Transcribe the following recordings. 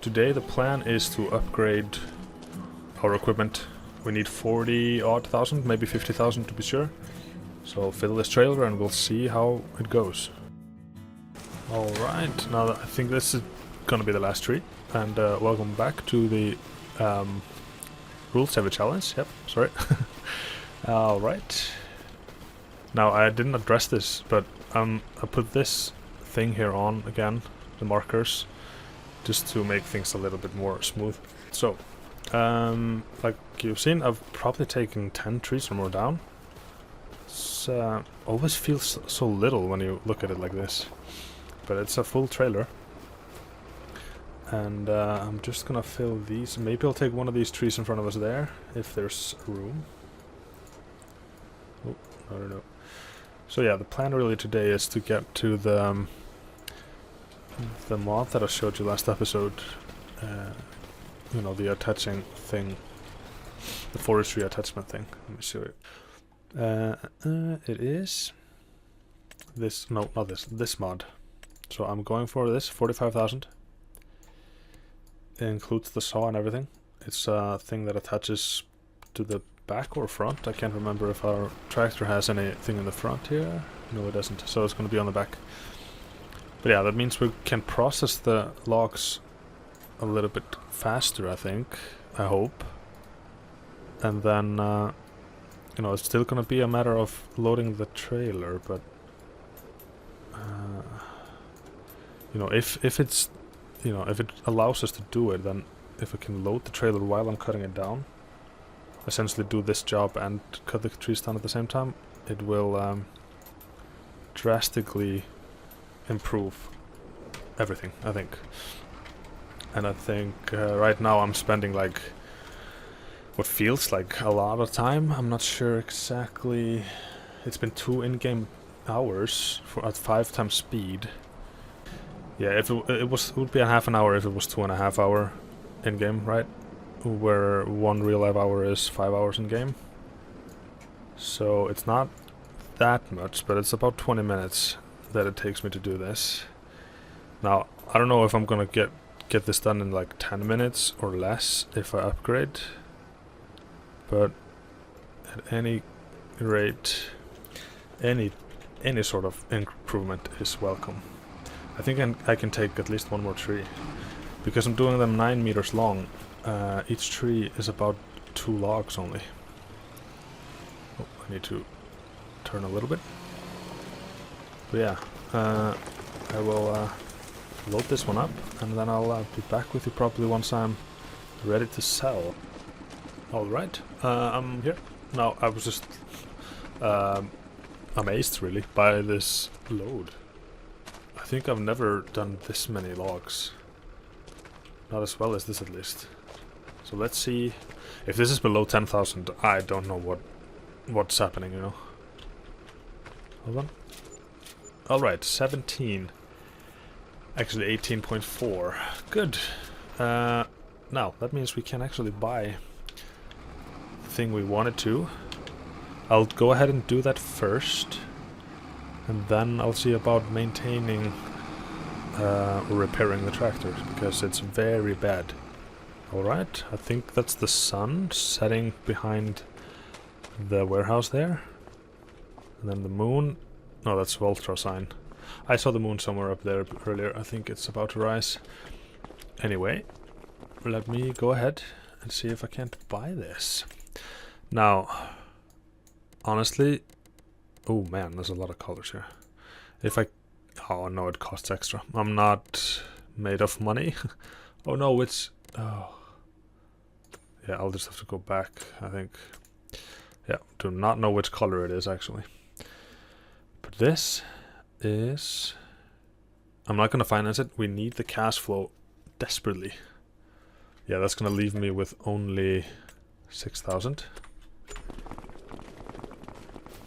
today the plan is to upgrade our equipment. We need 40 odd thousand, maybe 50,000 to be sure. So I'll fill this trailer and we'll see how it goes. Alright, now I think this is gonna be the last tree. And welcome back to the Rule Saver Challenge. Yep, sorry. Alright. Now I didn't address this, but I put this thing here on again, the markers, just to make things a little bit more smooth. So, like you've seen, I've probably taken 10 trees or more down. It always feels so little when you look at it like this, but it's a full trailer. And I'm just gonna fill these. Maybe I'll take one of these trees in front of us there, if there's room. Oh, I don't know. So yeah, the plan really today is to get to the mod that I showed you last episode. You know, the attaching thing, the forestry attachment thing. Let me show you. It is this. No, not this. This mod. So I'm going for this 45,000. It includes the saw and everything. It's a thing that attaches to the back or front. I can't remember if our tractor has anything in the front here. No, it doesn't. So it's going to be on the back. But yeah, that means we can process the logs a little bit faster, I think. I hope. And then, you know, it's still going to be a matter of loading the trailer, but you know, if it's, you know, if it allows us to do it, then if we can load the trailer while I'm cutting it down, essentially do this job and cut the trees down at the same time, it will drastically improve everything, I think. And I think right now I'm spending like what feels like a lot of time. I'm not sure exactly. It's been 2 in-game hours at 5 times speed. Yeah, if it would be a half an hour if it was 2.5 hour in-game, right? Where 1 real life hour is 5 hours in-game. So it's not that much, but it's about 20 minutes that it takes me to do this. Now, I don't know if I'm gonna get this done in like 10 minutes or less if I upgrade. But at any rate, any sort of improvement is welcome. I think I can take at least 1 more tree, because I'm doing them 9 meters long. Each tree is about 2 logs only. Oh, I need to turn a little bit. But yeah, I will load this one up, and then I'll be back with you probably once I'm ready to sell. Alright, I'm here. Now, I was just amazed really by this load. I think I've never done this many logs. Not as well as this at least. So let's see. If this is below 10,000, I don't know what's happening, you know. Hold on. Alright, 17. Actually 18.4. Good. Now, that means we can actually buy the thing we wanted to. I'll go ahead and do that first. And then I'll see about maintaining or repairing the tractor, because it's very bad. Alright, I think that's the sun setting behind the warehouse there. And then the moon. No, that's Voltra sign. I saw the moon somewhere up there earlier. I think it's about to rise. Anyway, let me go ahead and see if I can't buy this. Now, honestly, oh man, there's a lot of colors here. If I... Oh no, it costs extra. I'm not made of money. Oh no, it's... Oh. Yeah, I'll just have to go back, I think. Yeah, do not know which color it is actually. But this is... I'm not going to finance it. We need the cash flow desperately. Yeah, that's going to leave me with only 6,000.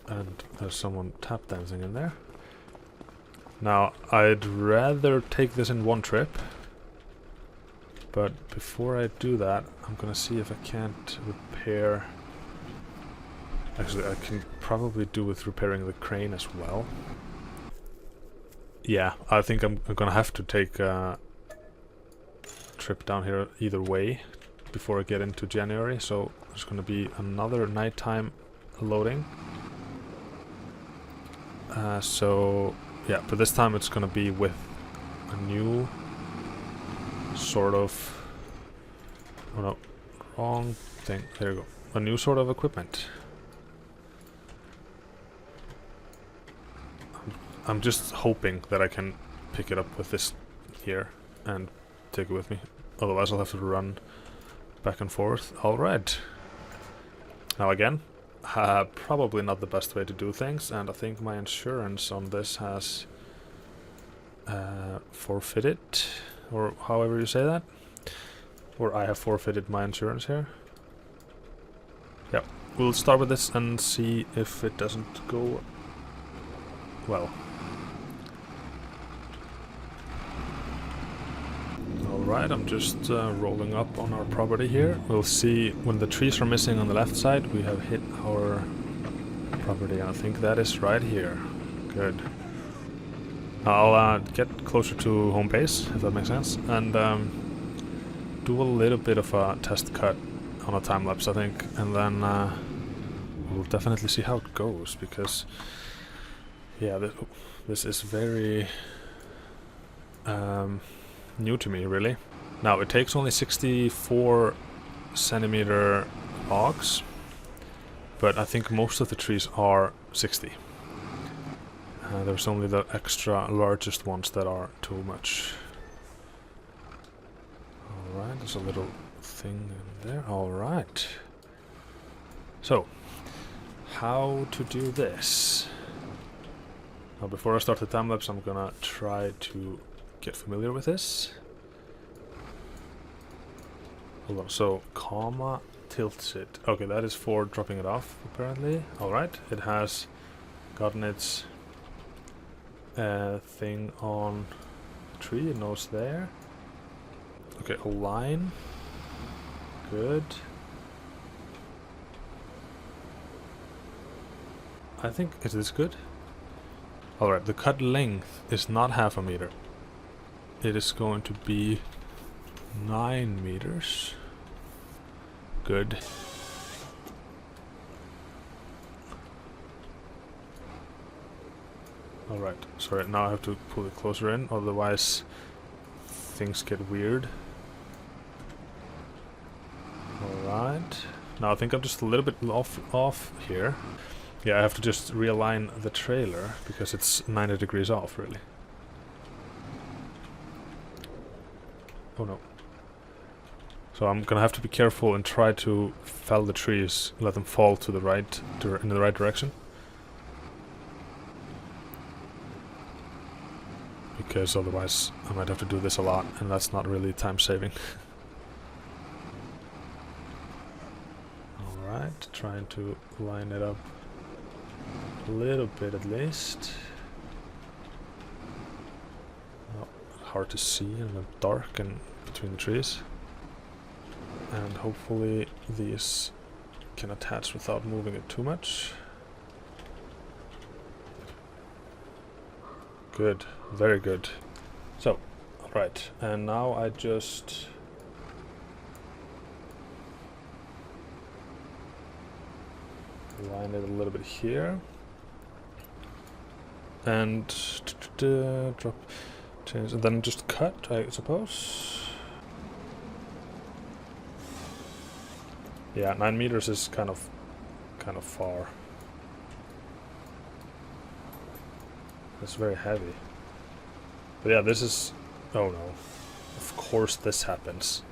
And there's someone tap dancing in there. Now, I'd rather take this in 1 trip. But before I do that, I'm gonna see if I can't repair... Actually, I can probably do with repairing the crane as well. Yeah, I think I'm gonna have to take trip down here either way before I get into January, so there's gonna be another nighttime loading. So yeah, but this time it's gonna be with a new sort of, oh no, wrong thing, there you go, a new sort of equipment. I'm just hoping that I can pick it up with this here and take it with me, otherwise I'll have to run back and forth. Alright, now again, probably not the best way to do things, and I think my insurance on this has forfeited, or however you say that, or I have forfeited my insurance here. Yep, we'll start with this and see if it doesn't go well. Alright, I'm just rolling up on our property here. We'll see when the trees are missing on the left side, we have hit our property, and I think that is right here. Good. I'll get closer to home base, if that makes sense, and do a little bit of a test cut on a time lapse, I think, and then we'll definitely see how it goes, because yeah, this is very new to me, really. Now, it takes only 64 centimeter logs, but I think most of the trees are 60. There's only the extra largest ones that are too much. Alright, there's a little thing in there. Alright. So, how to do this? Now, before I start the time lapse, I'm gonna try to get familiar with this. Hold on, so comma tilts it. Okay, that is for dropping it off, apparently. Alright, it has gotten its thing on the tree, it knows there. Okay, align. Good. I think, is this good? Alright, the cut length is not half a meter. It is going to be 9 meters. Good. Alright, sorry, now I have to pull it closer in, otherwise things get weird. Alright, now I think I'm just a little bit off here. Yeah, I have to just realign the trailer, because it's 90 degrees off, really. Oh no. So I'm gonna have to be careful and try to fell the trees, let them fall to the right, in the right direction. Because otherwise I might have to do this a lot, and that's not really time saving. Alright, trying to line it up a little bit at least. Oh, hard to see in the dark and between the trees. And hopefully these can attach without moving it too much. Good, very good. So, right, and now I just line it a little bit here. And drop, change, and then just cut, I suppose. Yeah, 9 meters is kind of far. It's very heavy. But yeah, this is... oh no. Of course this happens.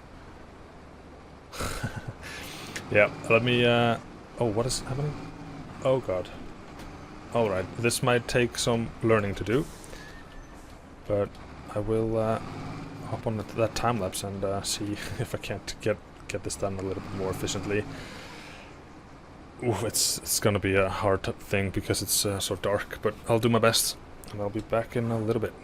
Yeah, let me... oh, what is happening? Oh god. Alright, this might take some learning to do. But I will hop on that time lapse and see if I can't get this done a little bit more efficiently. Ooh, it's gonna be a hard thing because it's so dark, but I'll do my best, and I'll be back in a little bit.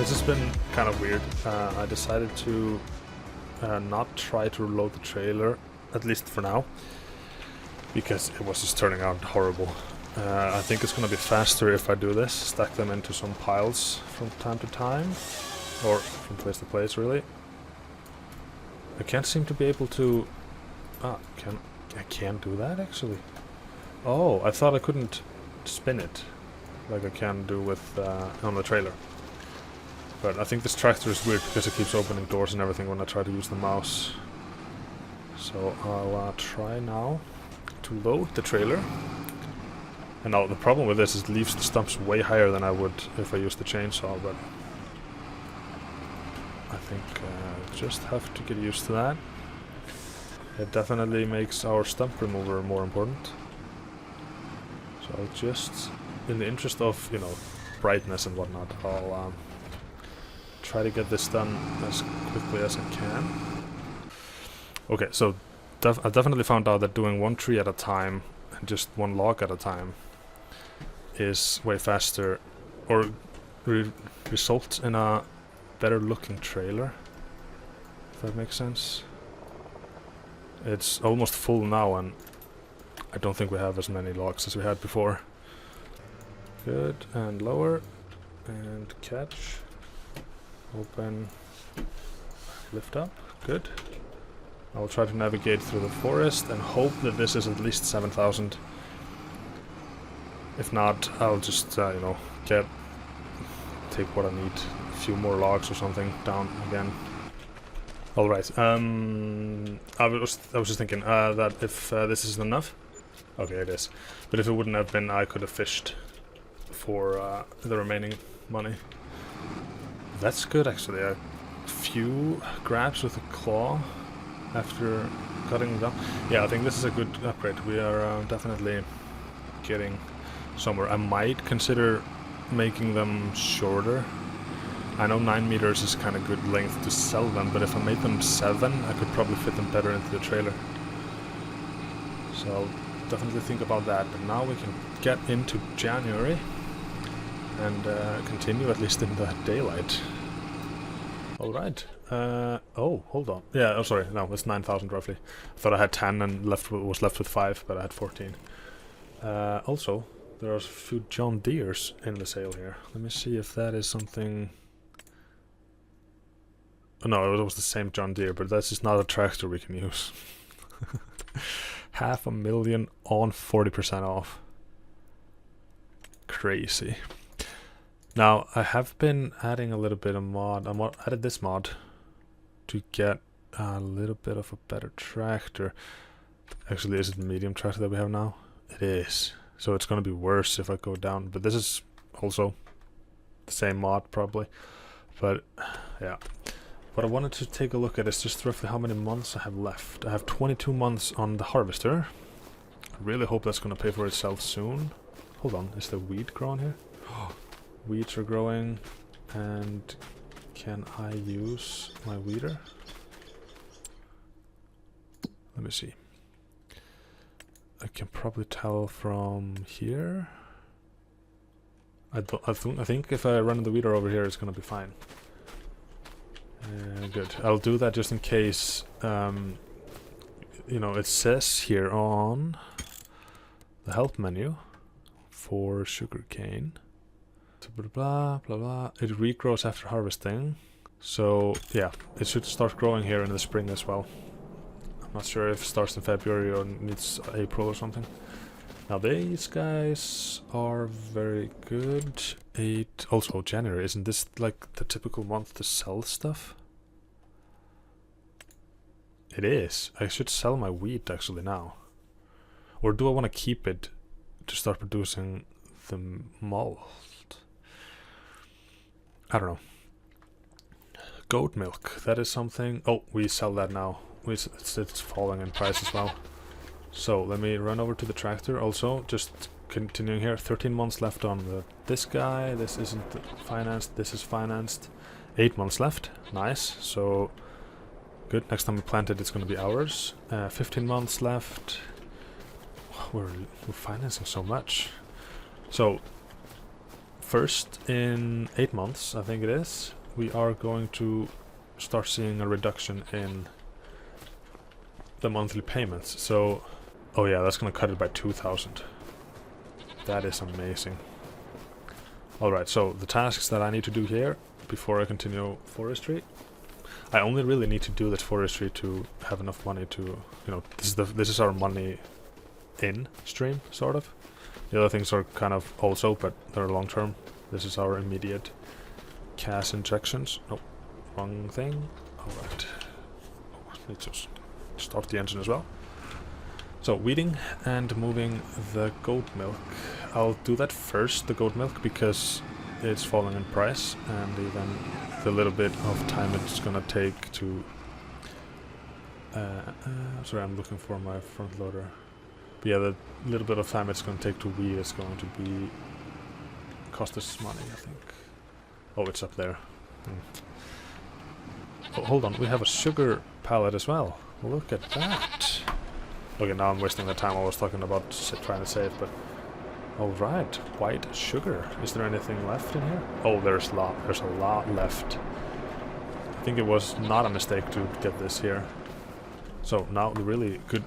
This has been kind of weird. I decided to not try to load the trailer, at least for now, because it was just turning out horrible. I think it's going to be faster if I do this, stack them into some piles from time to time, or from place to place, really. I can't seem to be able to... I can't do that, actually. Oh, I thought I couldn't spin it, like I can do with on the trailer. But I think this tractor is weird because it keeps opening doors and everything when I try to use the mouse. So I'll try now to load the trailer. And now the problem with this is it leaves the stumps way higher than I would if I used the chainsaw, but I think just have to get used to that. It definitely makes our stump remover more important. So I'll just, in the interest of, you know, brightness and whatnot, I'll try to get this done as quickly as I can. Okay, so I definitely found out that doing one tree at a time and just one log at a time is way faster, or results in a better looking trailer, if that makes sense. It's almost full now and I don't think we have as many logs as we had before. Good, and lower, and catch. Open, lift up, good. I'll try to navigate through the forest and hope that this is at least 7,000. If not, I'll just, you know, take what I need, a few more logs or something down again. Alright, I was just thinking that if this isn't enough, okay it is, but if it wouldn't have been, I could have fished for the remaining money. That's good actually, a few grabs with a claw after cutting them. Yeah, I think this is a good upgrade. We are definitely getting somewhere. I might consider making them shorter. I know 9 meters is kind of good length to sell them, but if I made them 7, I could probably fit them better into the trailer. So I'll definitely think about that. But now we can get into January and continue at least in the daylight. Alright. Oh, hold on. Yeah, oh sorry, no, it's 9,000 roughly. I thought I had 10 and was left with 5, but I had 14. Also, there are a few John Deeres in the sale here. Let me see if that is something... Oh, no, it was the same John Deere, but that's just not a tractor we can use. 500,000 on 40% off. Crazy. Now, I have been adding a little bit of mod. I added this mod to get a little bit of a better tractor. Actually, is it the medium tractor that we have now? It is. So it's going to be worse if I go down. But this is also the same mod, probably. But, yeah. What I wanted to take a look at is just roughly how many months I have left. I have 22 months on the harvester. I really hope that's going to pay for itself soon. Hold on, is there weed growing here? Weeds are growing, and can I use my weeder? Let me see. I can probably tell from here. I think if I run the weeder over here, it's gonna be fine. Good. I'll do that just in case. You know, it says here on the help menu for sugarcane. Blah blah blah blah. It regrows after harvesting, so yeah, it should start growing here in the spring as well. I'm not sure if it starts in February or needs April or something. Now these guys are very good. Also January, isn't this like the typical month to sell stuff? It is. I should sell my wheat actually now, or do I want to keep it to start producing the malt? I don't know. Goat milk, that is something. Oh, we sell that now. It's falling in price as well. So let me run over to the tractor. Also, just continuing here. 13 months left on this guy. This isn't financed. This is financed. 8 months left. Nice. So good. Next time we plant it, it's going to be ours. 15 months left. We're financing so much. So first in 8 months, I think it is, we are going to start seeing a reduction in the monthly payments. So, oh yeah, that's gonna cut it by 2,000. That is amazing. Alright, so the tasks that I need to do here before I continue forestry. I only really need to do this forestry to have enough money to, you know, this is our money in stream, sort of. The other things are kind of also, but they're long term. This is our immediate cash injections. Oh, wrong thing. Alright. Oh, need to start the engine as well. So, weeding and moving the goat milk. I'll do that first, the goat milk, because it's falling in price, and even the little bit of time it's gonna take to... sorry, I'm looking for my front loader. But yeah, the little bit of time it's gonna take to weed is going to be... cost us money, I think. Oh, it's up there. Oh, hold on, we have a sugar pallet as well. Look at that! Okay, now I'm wasting the time I was talking about trying to save, but... Alright, white sugar. Is there anything left in here? Oh, there's a lot left. I think it was not a mistake to get this here. So now the really good...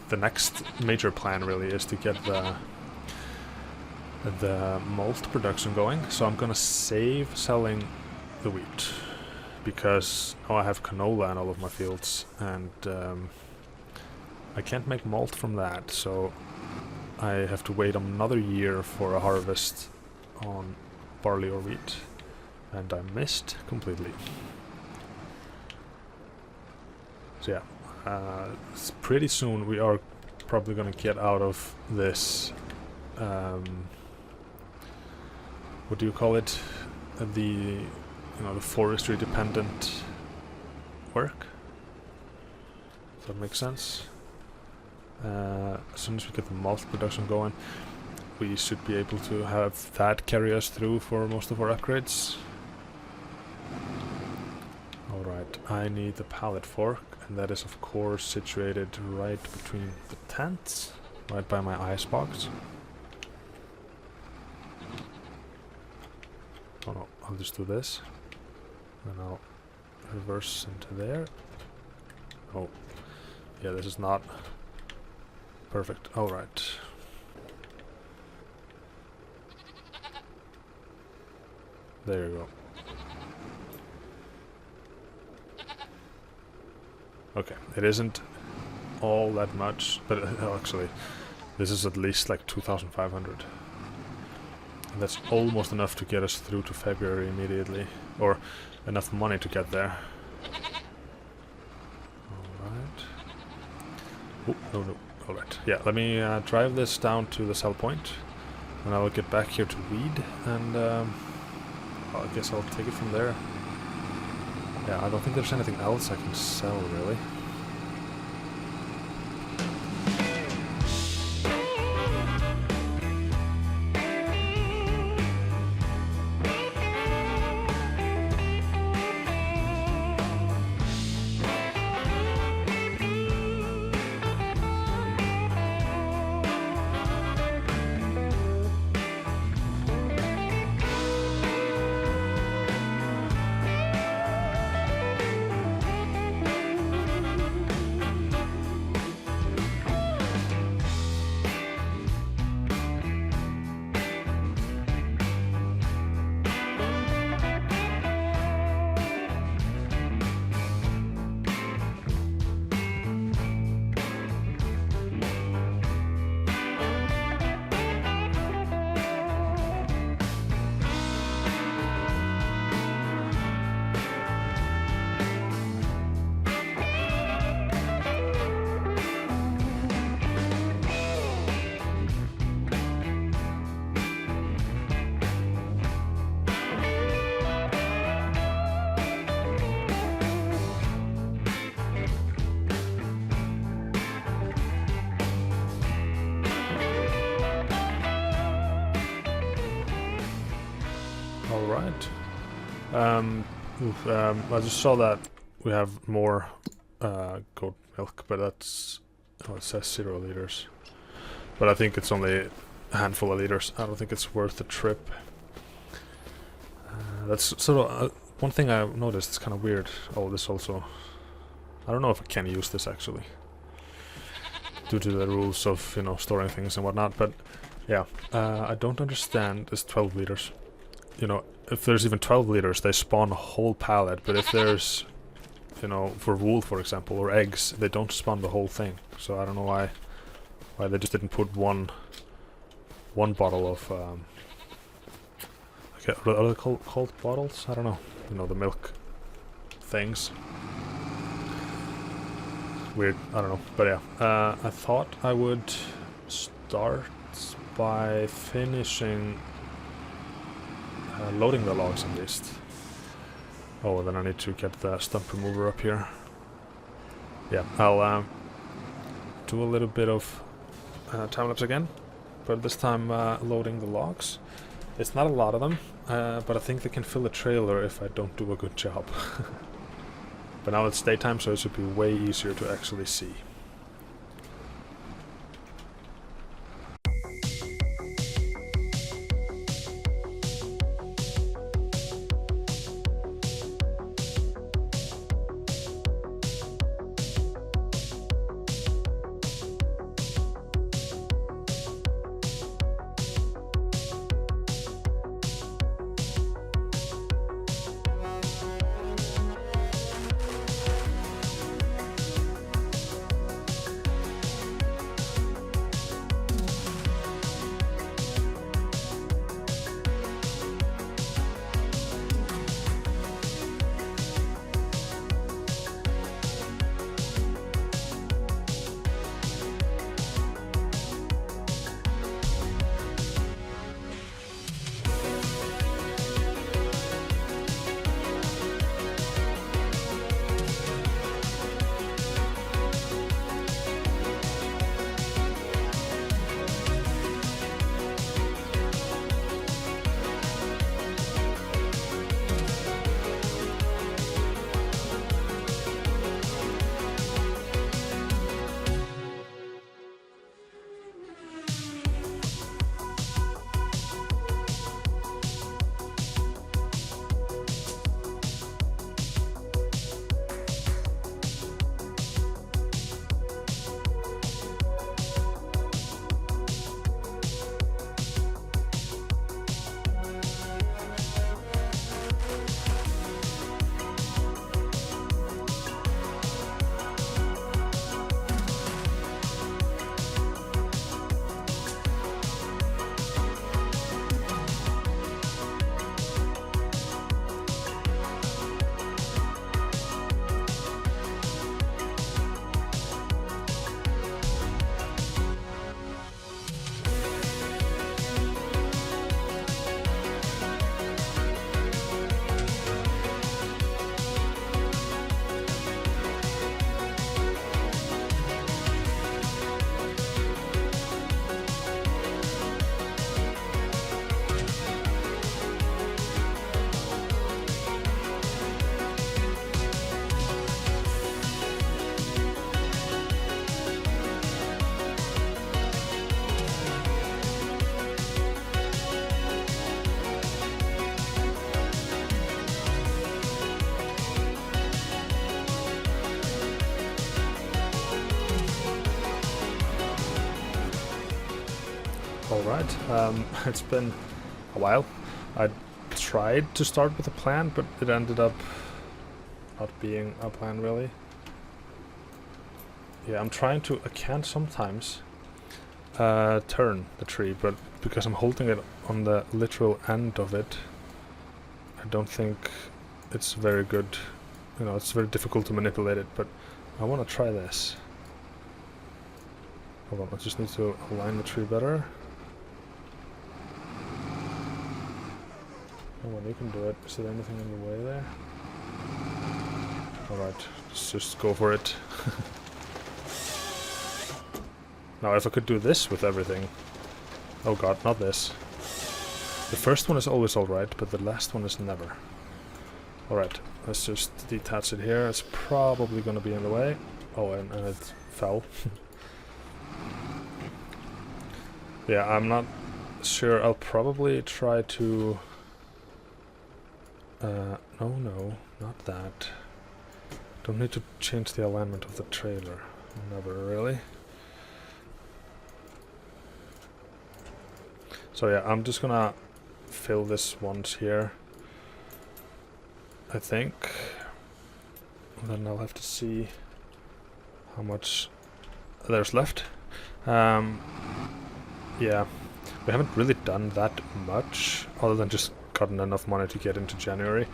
The next major plan really is to get the malt production going. So I'm gonna save selling the wheat, because now I have canola in all of my fields, and I can't make malt from that, so I have to wait another year for a harvest on barley or wheat, and I missed completely. So yeah, pretty soon we are probably gonna get out of this, what do you call it, the forestry dependent work. Does that make sense? As soon as we get the malt production going, we should be able to have that carry us through for most of our upgrades. Alright, I need the pallet fork, and that is of course situated right between the tents, right by my icebox. Oh no, I'll just do this, and I'll reverse into there. Oh, yeah, this is not perfect. Alright. There you go. Okay, it isn't all that much, but actually, this is at least like 2,500. And that's almost enough to get us through to February immediately, or enough money to get there. Alright. Oh, no. Alright, yeah, let me drive this down to the sell point, and I'll get back here to weed, and well, I guess I'll take it from there. Yeah, I don't think there's anything else I can sell, really. Alright. I just saw that we have more goat milk, but that's... oh, it says 0 liters. But I think it's only a handful of liters. I don't think it's worth the trip. That's sort of one thing I noticed. It's kind of weird. Oh, this also. I don't know if I can use this actually, due to the rules of, you know, storing things and whatnot. But yeah, I don't understand this 12 liters. You know, if there's even 12 liters, they spawn a whole pallet. But if there's, you know, for wool, for example, or eggs, they don't spawn the whole thing. So I don't know why they just didn't put one bottle of okay, are they called bottles? I don't know. You know, the milk things. Weird. I don't know. But yeah, I thought I would start by finishing loading the logs at least. Oh, then I need to get the stump remover up here. Yeah, I'll do a little bit of time-lapse again, but this time loading the logs. It's not a lot of them, but I think they can fill a trailer if I don't do a good job. But now it's daytime, so it should be way easier to actually see. Alright, it's been a while. I tried to start with a plan, but it ended up not being a plan really. Yeah, I'm trying to, I can sometimes turn the tree, but because I'm holding it on the literal end of it, I don't think it's very good. You know, it's very difficult to manipulate it, but I want to try this. Hold on, I just need to align the tree better. Oh, well, you can do it. Is there anything in the way there? Alright, let's just go for it. Now, if I could do this with everything... Oh god, not this. The first one is always alright, but the last one is never. Alright, let's just detach it here. It's probably going to be in the way. Oh, and it fell. Yeah, I'm not sure. I'll probably try to... no, not that. Don't need to change the alignment of the trailer. Never really. So yeah, I'm just gonna fill this once here, I think. And then I'll have to see how much there's left. Yeah, we haven't really done that much, other than just gotten enough money to get into January.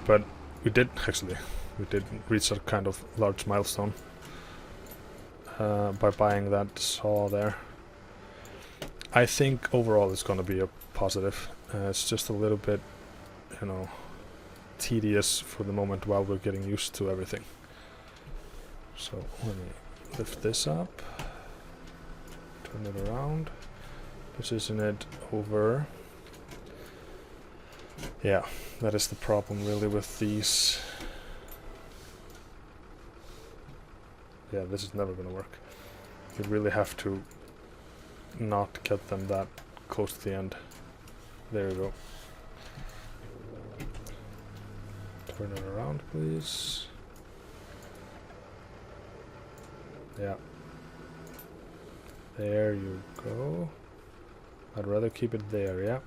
But we did reach a kind of large milestone by buying that saw there. I think overall it's going to be a positive. It's just a little bit, you know, tedious for the moment while we're getting used to everything. So let me lift this up, turn it around, position it over. Yeah, that is the problem really with these. Yeah, this is never gonna work. You really have to not get them that close to the end. There you go. Turn it around, please. Yeah. There you go. I'd rather keep it there, yeah.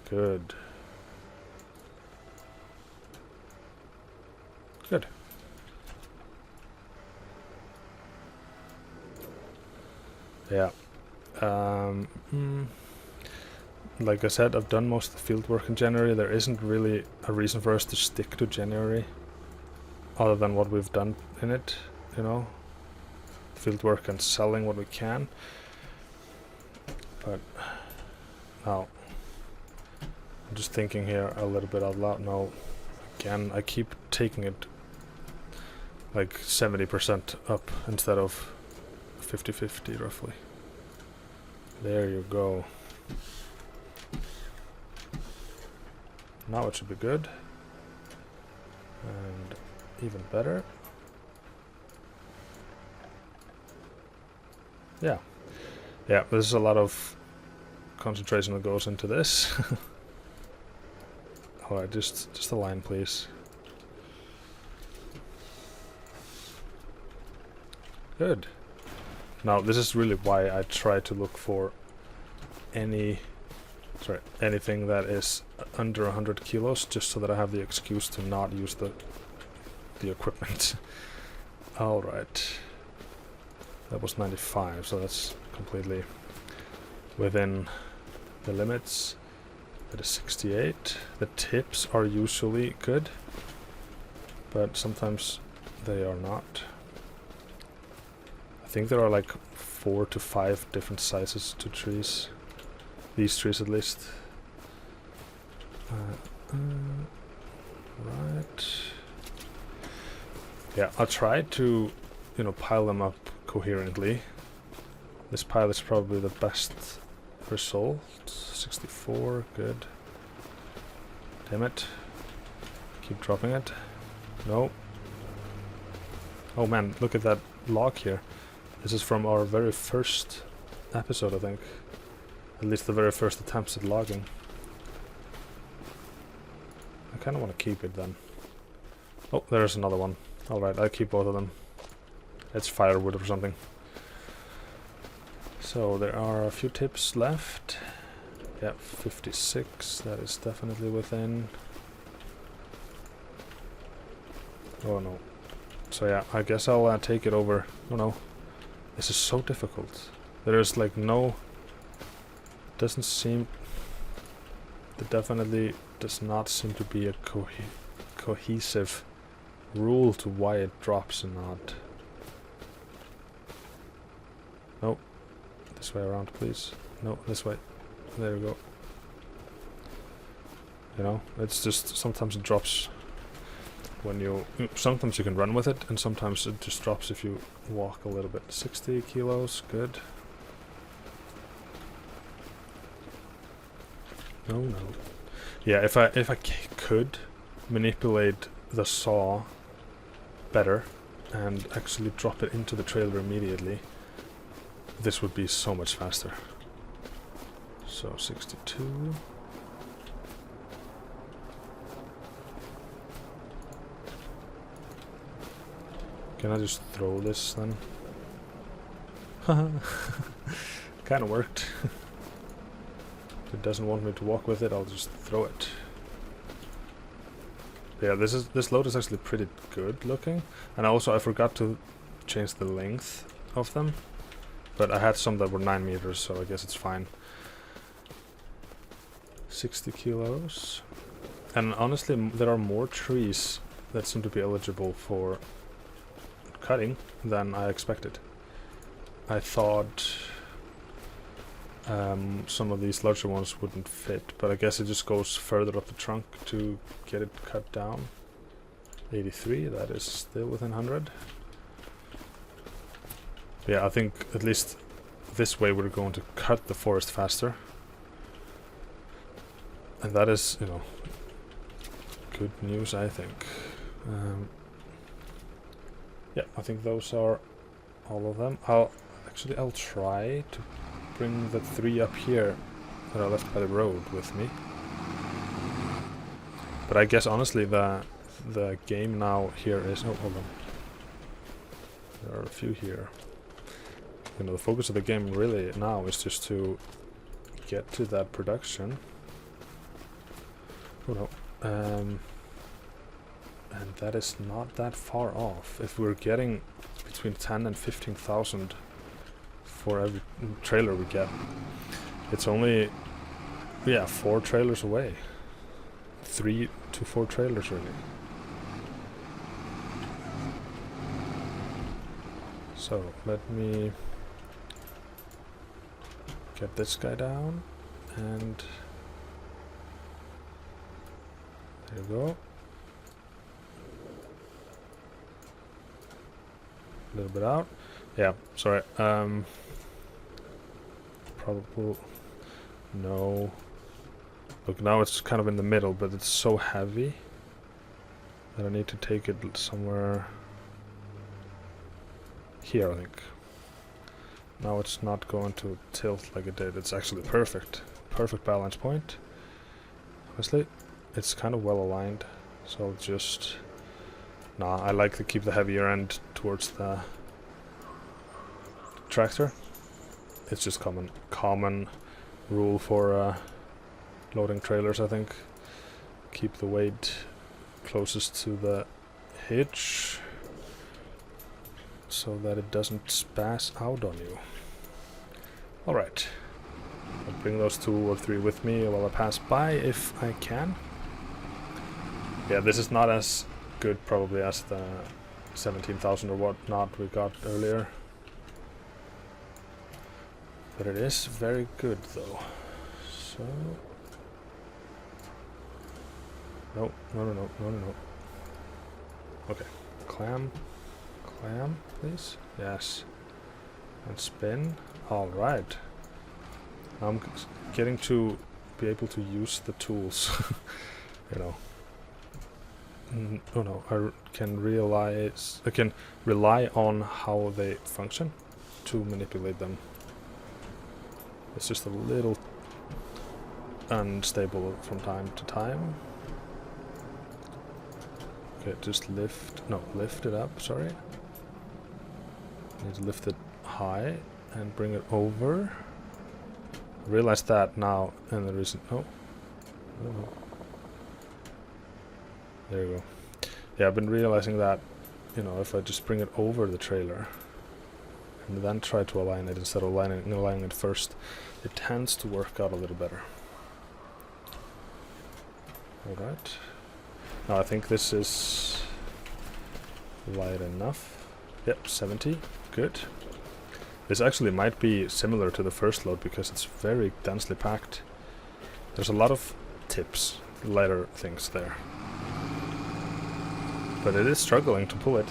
Good. Good. Yeah. Like I said, I've done most of the field work in January. There isn't really a reason for us to stick to January other than what we've done in it, you know. Field work and selling what we can. But now I'm just thinking here a little bit out loud now. Again, I keep taking it like 70% up instead of 50-50 roughly. There you go. Now it should be good. And even better. Yeah. Yeah, there's a lot of concentration that goes into this. Alright, just a line, please. Good. Now, this is really why I try to look for anything that is under 100 kilos, just so that I have the excuse to not use the equipment. Alright. That was 95, so that's completely within the limits. That is 68. The tips are usually good, but sometimes they are not. I think there are like 4 to 5 different sizes to trees. These trees at least. Right. Yeah, I'll try to, you know, pile them up coherently. This pile is probably the best result. 64, good. Damn it. Keep dropping it. No. Oh man, look at that log here. This is from our very first episode, I think. At least the very first attempts at logging. I kind of want to keep it then. Oh, there's another one. Alright, I'll keep both of them. It's firewood or something. So there are a few tips left. Yep, 56. That is definitely within. Oh no. So yeah, I guess I'll take it over. Oh no. This is so difficult. There is like no... Doesn't seem... There definitely does not seem to be a cohesive rule to why it drops and not. Nope. This way around, please. No, this way. There we go. You know, it's just sometimes it drops when you... Sometimes you can run with it, and sometimes it just drops if you walk a little bit. 60 kilos, good. No. Yeah, if I could manipulate the saw better and actually drop it into the trailer immediately, this would be so much faster. So 62. Can I just throw this then? Kinda worked. If it doesn't want me to walk with it, I'll just throw it. Yeah, this load is actually pretty good looking. And also I forgot to change the length of them. But I had some that were 9 meters, so I guess it's fine. 60 kilos. And honestly, there are more trees that seem to be eligible for cutting than I expected. I thought some of these larger ones wouldn't fit, but I guess it just goes further up the trunk to get it cut down. 83, that is still within 100. Yeah, I think at least this way we're going to cut the forest faster. And that is, you know, good news, I think. Yeah, I think those are all of them. I'll try to bring the 3 up here that are left by the road with me. But I guess honestly the game now here is... Oh, hold on. There are a few here. You know, the focus of the game really now is just to get to that production. Oh no. And that is not that far off. If we're getting between 10 and 15,000 for every trailer we get, it's only, yeah, 4 trailers away. 3 to 4 trailers really. So let me get this guy down, and there you go. A little bit out. Yeah, sorry. Probably no. Look, now it's kind of in the middle, but it's so heavy that I need to take it somewhere here, I think. Now it's not going to tilt like it did. It's actually perfect. Perfect balance point. Honestly, it's kind of well aligned, so I'll just... Nah, I like to keep the heavier end towards the tractor. It's just common rule for loading trailers, I think. Keep the weight closest to the hitch so that it doesn't spaz out on you. Alright. I'll bring those 2 or 3 with me while I pass by if I can. Yeah, this is not as good probably as the 17,000 or whatnot we got earlier, but it is very good though. So no. Okay, clam please. Yes, and spin. All right, I'm getting to be able to use the tools. You know. Oh no, I can rely on how they function to manipulate them. It's just a little unstable from time to time. Okay, just lift it up, sorry. Need to lift it high and bring it over. I realize that now, and the reason... Oh. No. There you go. Yeah, I've been realizing that, you know, if I just bring it over the trailer and then try to align it instead of aligning it first, it tends to work out a little better. Alright. Now I think this is light enough. Yep, 70. Good. This actually might be similar to the first load because it's very densely packed. There's a lot of tips, lighter things there. But it is struggling to pull it,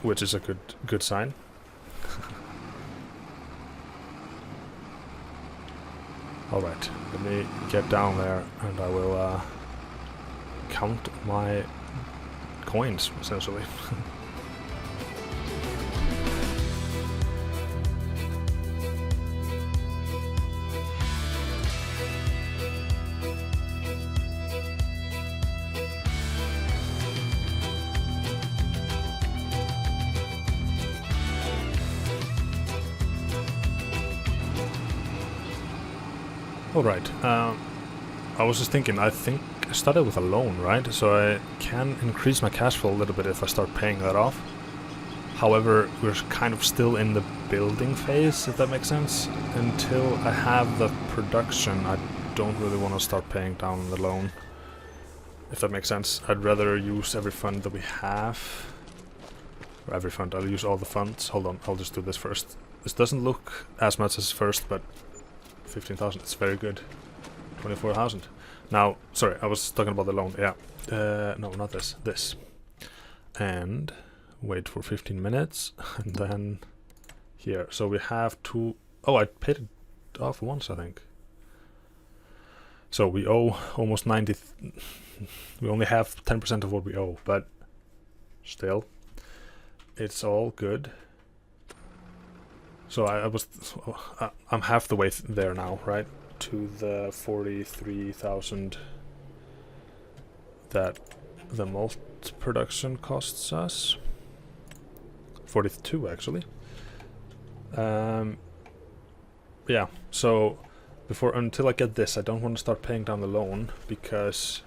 which is a good sign. Alright, let me get down there and I will count my coins, essentially. Alright, I was just thinking, I think I started with a loan, right? So I can increase my cash flow a little bit if I start paying that off. However, we're kind of still in the building phase, if that makes sense. Until I have the production, I don't really want to start paying down the loan. If that makes sense. I'd rather use every fund that we have. Or every fund, I'll use all the funds. Hold on, I'll just do this first. This doesn't look as much as first, but 15,000, it's very good. 24,000. Now, sorry, I was talking about the loan, yeah. No, not this, this. And wait for 15 minutes, and then here. So we have two, oh, I paid it off once, I think. So we owe almost 90, we only have 10% of what we owe, but still, it's all good. So I'm half the way there now, right? To the 43,000 that the malt production costs us. 42 actually. Yeah, so until I get this, I don't want to start paying down the loan, because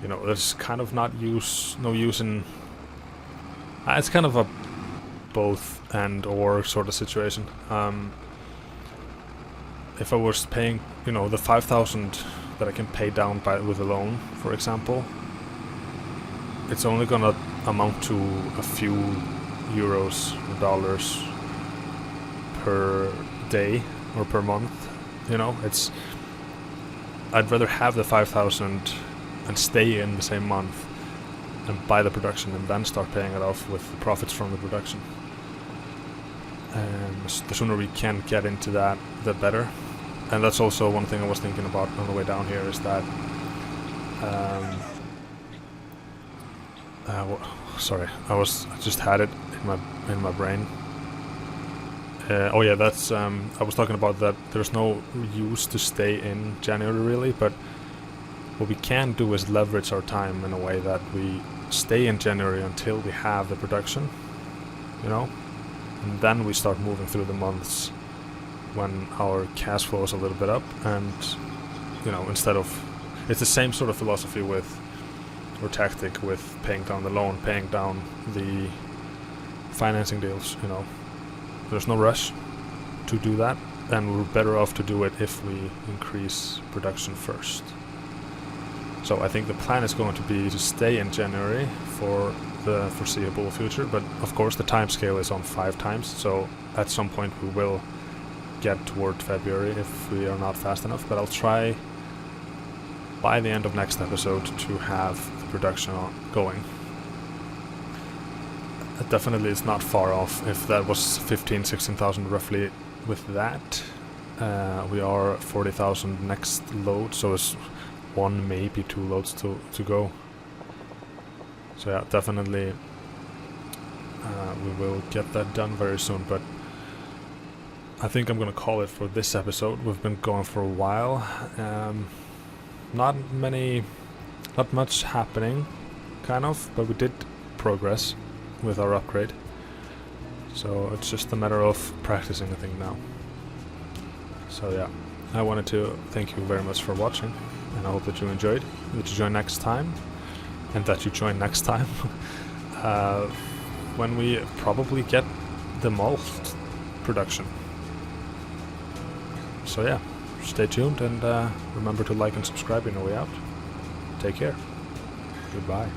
you know, there's kind of no use in it's kind of a both and or sort of situation. If I was paying, you know, the 5,000 that I can pay down with a loan, for example, it's only gonna amount to a few euros or dollars per day or per month. You know, I'd rather have the 5,000 and stay in the same month and buy the production and then start paying it off with the profits from the production. And the sooner we can get into that, the better. And that's also one thing I was thinking about on the way down here, is that sorry, I just had it in my brain. Oh yeah, that's I was talking about that there's no use to stay in January really, but what we can do is leverage our time in a way that we stay in January until we have the production, you know, and then we start moving through the months when our cash flow is a little bit up, and you know, instead of, it's the same sort of philosophy with, or tactic with paying down the loan, paying down the financing deals, you know. There's no rush to do that, and we're better off to do it if we increase production first. So I think the plan is going to be to stay in January for the foreseeable future, but of course the time scale is on 5 times, so at some point we will get toward February if we are not fast enough, but I'll try by the end of next episode to have the production going. It definitely is not far off. If that was 16,000 roughly with that, we are 40,000 next load, so it's 1 maybe 2 loads to go. So yeah, definitely we will get that done very soon, but I think I'm gonna call it for this episode. We've been going for a while. Not much happening, kind of, but we did progress with our upgrade. So it's just a matter of practicing, I think, now. So yeah, I wanted to thank you very much for watching, and I hope that you enjoyed, that you join next time, and that you join next time when we probably get the malt production. So yeah, stay tuned, and remember to like and subscribe on your way out. Take care. Goodbye.